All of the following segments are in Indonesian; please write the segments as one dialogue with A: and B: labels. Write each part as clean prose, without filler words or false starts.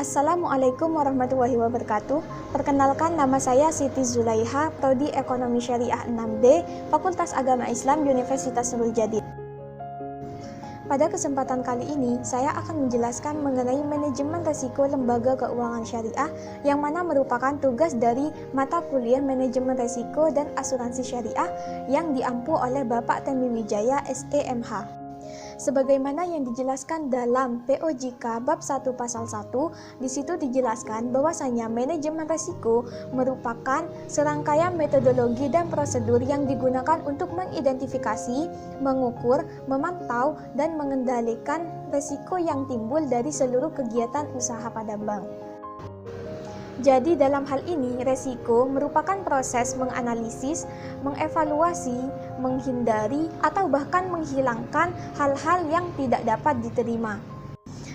A: Assalamualaikum warahmatullahi wabarakatuh. Perkenalkan, nama saya Siti Zulaiha, Prodi Ekonomi Syariah 6D, Fakultas Agama Islam Universitas Nurul Jadid. Pada kesempatan kali ini, saya akan menjelaskan mengenai manajemen risiko lembaga keuangan syariah, yang mana merupakan tugas dari mata kuliah manajemen risiko dan asuransi syariah yang diampu oleh Bapak Temi Wijaya, SEMH. Sebagaimana yang dijelaskan dalam POJK bab 1 pasal 1, di situ dijelaskan bahwasanya manajemen risiko merupakan serangkaian metodologi dan prosedur yang digunakan untuk mengidentifikasi, mengukur, memantau, dan mengendalikan risiko yang timbul dari seluruh kegiatan usaha pada bank. Jadi dalam hal ini, resiko merupakan proses menganalisis, mengevaluasi, menghindari, atau bahkan menghilangkan hal-hal yang tidak dapat diterima.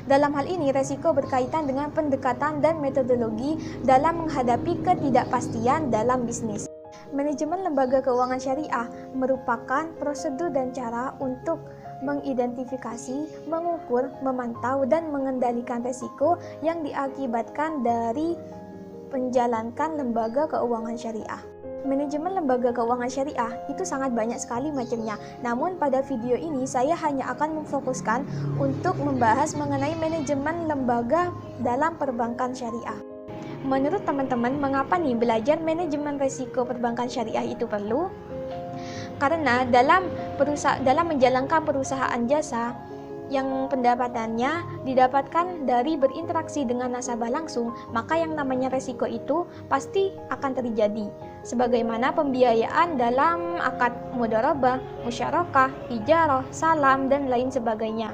A: Dalam hal ini, resiko berkaitan dengan pendekatan dan metodologi dalam menghadapi ketidakpastian dalam bisnis. Manajemen lembaga keuangan syariah merupakan prosedur dan cara untuk mengidentifikasi, mengukur, memantau, dan mengendalikan resiko yang diakibatkan dari menjalankan lembaga keuangan syariah. Manajemen lembaga keuangan syariah itu sangat banyak sekali macamnya. Namun pada video ini saya hanya akan memfokuskan untuk membahas mengenai manajemen lembaga dalam perbankan syariah. Menurut teman-teman, mengapa nih belajar manajemen risiko perbankan syariah itu perlu? Karena dalam menjalankan perusahaan jasa yang pendapatannya didapatkan dari berinteraksi dengan nasabah langsung, maka yang namanya resiko itu pasti akan terjadi. Sebagaimana pembiayaan dalam akad mudharabah, musyarakah, ijarah, salam, dan lain sebagainya.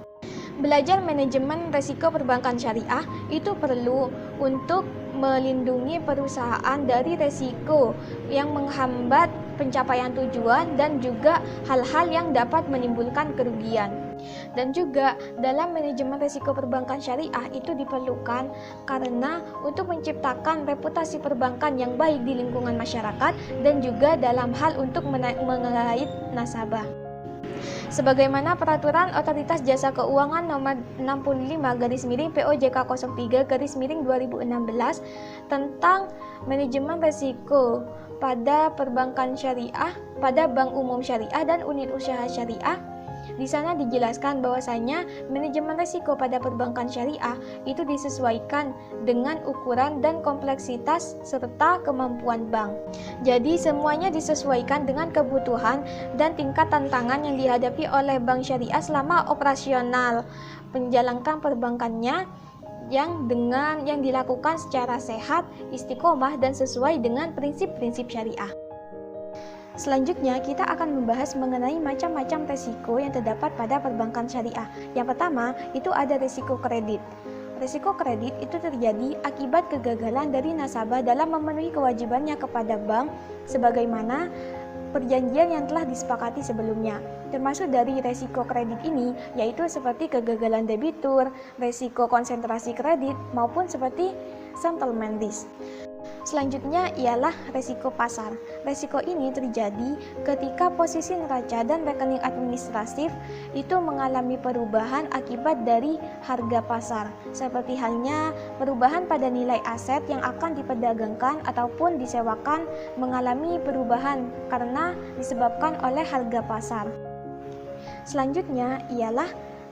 A: Belajar manajemen risiko perbankan syariah itu perlu untuk melindungi perusahaan dari resiko yang menghambat pencapaian tujuan dan juga hal-hal yang dapat menimbulkan kerugian. Dan juga dalam manajemen risiko perbankan syariah itu diperlukan karena untuk menciptakan reputasi perbankan yang baik di lingkungan masyarakat dan juga dalam hal untuk mengait nasabah. Sebagaimana peraturan Otoritas Jasa Keuangan nomor 65/POJK 03/2016 tentang manajemen risiko pada perbankan syariah, pada bank umum syariah dan unit usaha syariah. Di sana dijelaskan bahwasanya manajemen risiko pada perbankan syariah itu disesuaikan dengan ukuran dan kompleksitas serta kemampuan bank. Jadi semuanya disesuaikan dengan kebutuhan dan tingkat tantangan yang dihadapi oleh bank syariah selama operasional menjalankan perbankannya yang dilakukan secara sehat, istiqomah, dan sesuai dengan prinsip-prinsip syariah. Selanjutnya, kita akan membahas mengenai macam-macam risiko yang terdapat pada perbankan syariah. Yang pertama, itu ada risiko kredit. Risiko kredit itu terjadi akibat kegagalan dari nasabah dalam memenuhi kewajibannya kepada bank sebagaimana perjanjian yang telah disepakati sebelumnya. Termasuk dari risiko kredit ini, yaitu seperti kegagalan debitur, risiko konsentrasi kredit, maupun seperti settlement risk. Selanjutnya ialah resiko pasar. Resiko ini terjadi ketika posisi neraca dan rekening administratif itu mengalami perubahan akibat dari harga pasar, seperti halnya perubahan pada nilai aset yang akan diperdagangkan ataupun disewakan mengalami perubahan karena disebabkan oleh harga pasar. Selanjutnya ialah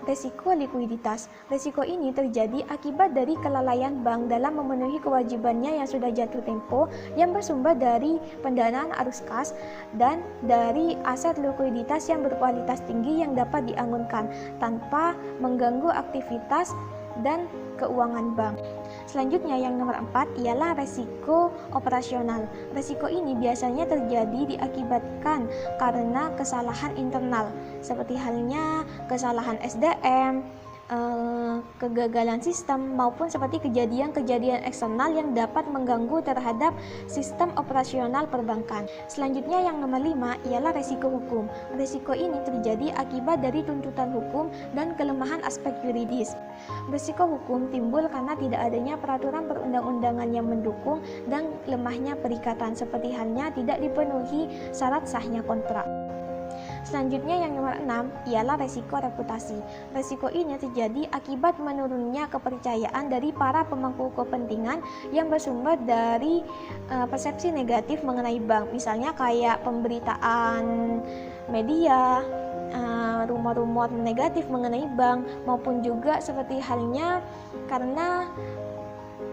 A: resiko likuiditas. Resiko ini terjadi akibat dari kelalaian bank dalam memenuhi kewajibannya yang sudah jatuh tempo yang bersumber dari pendanaan arus kas dan dari aset likuiditas yang berkualitas tinggi yang dapat dianggunkan tanpa mengganggu aktivitas dan keuangan bank. Selanjutnya yang nomor 4 ialah resiko operasional. Resiko ini biasanya terjadi diakibatkan karena kesalahan internal, seperti halnya kesalahan SDM, kegagalan sistem, maupun seperti kejadian-kejadian eksternal yang dapat mengganggu terhadap sistem operasional perbankan. Selanjutnya yang nomor 5 ialah resiko hukum. Resiko ini terjadi akibat dari tuntutan hukum dan kelemahan aspek yuridis. Resiko hukum timbul karena tidak adanya peraturan perundang-undangan yang mendukung dan lemahnya perikatan, seperti halnya tidak dipenuhi syarat sahnya kontrak. Selanjutnya yang nomor 6 ialah resiko reputasi. Resiko ini terjadi akibat menurunnya kepercayaan dari para pemangku kepentingan yang bersumber dari persepsi negatif mengenai bank. Misalnya kayak pemberitaan media, rumor-rumor negatif mengenai bank, maupun juga seperti halnya karena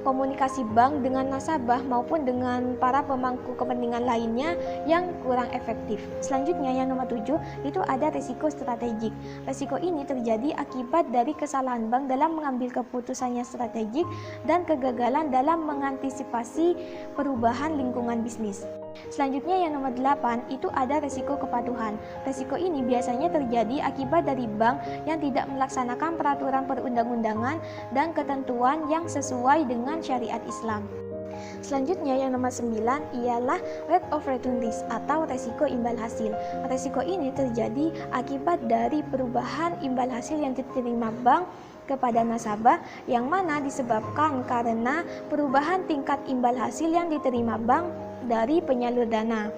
A: komunikasi bank dengan nasabah maupun dengan para pemangku kepentingan lainnya yang kurang efektif. Selanjutnya yang nomor 7 itu ada risiko strategik. Risiko ini terjadi akibat dari kesalahan bank dalam mengambil keputusannya strategik dan kegagalan dalam mengantisipasi perubahan lingkungan bisnis. Selanjutnya yang nomor 8 itu ada risiko kepatuhan. Risiko ini biasanya terjadi akibat dari bank yang tidak melaksanakan peraturan perundang-undangan dan ketentuan yang sesuai dengan syariat Islam. Selanjutnya yang nomor 9 ialah rate of return risk atau resiko imbal hasil. Resiko ini terjadi akibat dari perubahan imbal hasil yang diterima bank kepada nasabah yang mana disebabkan karena perubahan tingkat imbal hasil yang diterima bank dari penyalur dana,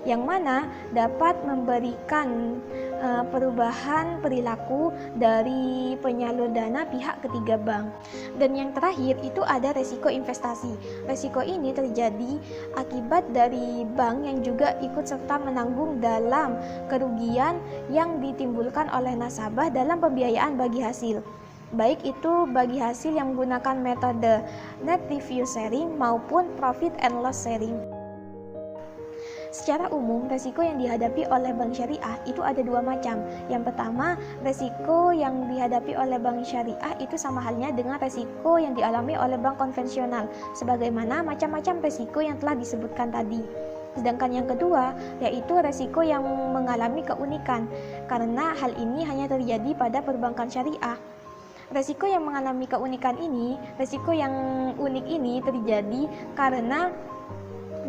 A: yang mana dapat memberikan perubahan perilaku dari penyalur dana pihak ketiga bank. Dan yang terakhir itu ada resiko investasi. Resiko ini terjadi akibat dari bank yang juga ikut serta menanggung dalam kerugian yang ditimbulkan oleh nasabah dalam pembiayaan bagi hasil, baik itu bagi hasil yang menggunakan metode net revenue sharing maupun profit and loss sharing. Secara umum, resiko yang dihadapi oleh bank syariah itu ada dua macam. Yang pertama, resiko yang dihadapi oleh bank syariah itu sama halnya dengan resiko yang dialami oleh bank konvensional, sebagaimana macam-macam resiko yang telah disebutkan tadi. Sedangkan yang kedua, yaitu resiko yang mengalami keunikan, karena hal ini hanya terjadi pada perbankan syariah. Resiko yang mengalami keunikan ini, resiko yang unik ini terjadi karena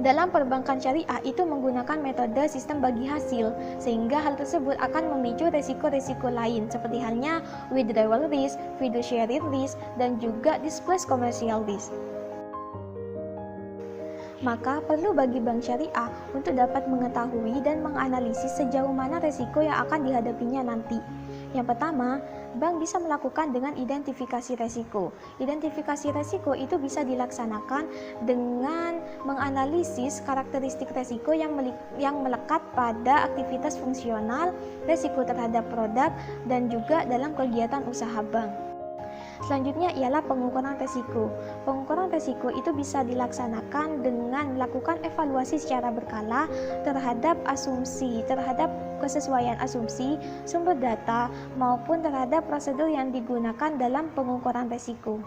A: dalam perbankan syariah itu menggunakan metode sistem bagi hasil, sehingga hal tersebut akan memicu resiko-resiko lain seperti halnya withdrawal risk, fiduciary risk, dan juga displaced commercial risk. Maka perlu bagi bank syariah untuk dapat mengetahui dan menganalisis sejauh mana resiko yang akan dihadapinya nanti. Yang pertama, bank bisa melakukan dengan identifikasi resiko. Identifikasi resiko itu bisa dilaksanakan dengan menganalisis karakteristik resiko yang melekat pada aktivitas fungsional, resiko terhadap produk, dan juga dalam kegiatan usaha bank. Selanjutnya ialah pengukuran resiko. Pengukuran resiko itu bisa dilaksanakan dengan melakukan evaluasi secara berkala terhadap kesesuaian asumsi, sumber data, maupun terhadap prosedur yang digunakan dalam pengukuran resiko.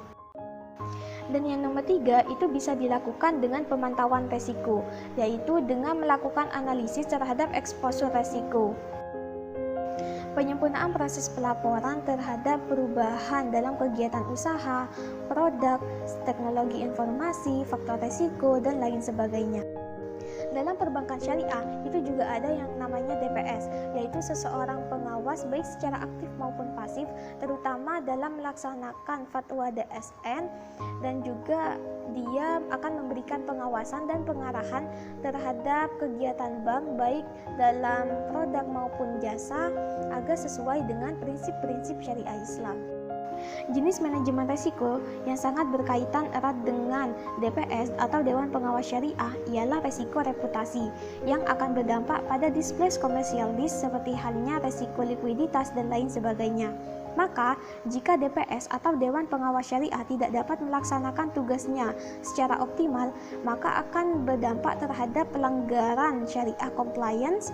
A: Dan yang nomor 3 itu bisa dilakukan dengan pemantauan resiko, yaitu dengan melakukan analisis terhadap eksposur resiko. Penyempurnaan proses pelaporan terhadap perubahan dalam kegiatan usaha, produk, teknologi informasi, faktor resiko, dan lain sebagainya. Dalam perbankan syariah itu juga ada yang namanya DPS, yaitu seseorang pengawas baik secara aktif maupun pasif, terutama dalam melaksanakan fatwa DSN, dan juga dia akan memberikan pengawasan dan pengarahan terhadap kegiatan bank baik dalam produk maupun jasa agar sesuai dengan prinsip-prinsip syariah Islam. Jenis manajemen resiko yang sangat berkaitan erat dengan DPS atau Dewan Pengawas Syariah ialah resiko reputasi yang akan berdampak pada displaced commercial risk seperti halnya resiko likuiditas dan lain sebagainya. Maka, jika DPS atau Dewan Pengawas Syariah tidak dapat melaksanakan tugasnya secara optimal, maka akan berdampak terhadap pelanggaran syariah compliance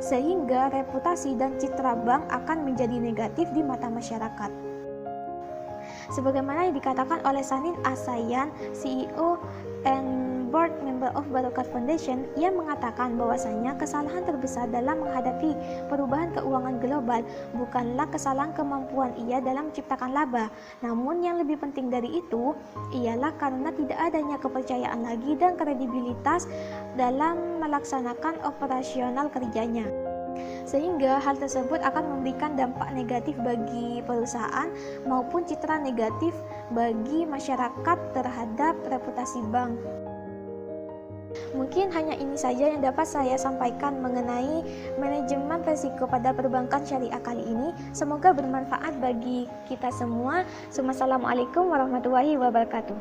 A: sehingga reputasi dan citra bank akan menjadi negatif di mata masyarakat. Sebagaimana yang dikatakan oleh Sanin Asayan, CEO and Board Member of Barokat Foundation, ia mengatakan bahwasanya kesalahan terbesar dalam menghadapi perubahan keuangan global bukanlah kesalahan kemampuan ia dalam menciptakan laba, namun yang lebih penting dari itu ialah karena tidak adanya kepercayaan lagi dan kredibilitas dalam melaksanakan operasional kerjanya. Sehingga hal tersebut akan memberikan dampak negatif bagi perusahaan maupun citra negatif bagi masyarakat terhadap reputasi bank. Mungkin hanya ini saja yang dapat saya sampaikan mengenai manajemen risiko pada perbankan syariah kali ini. Semoga bermanfaat bagi kita semua. Wassalamualaikum warahmatullahi wabarakatuh.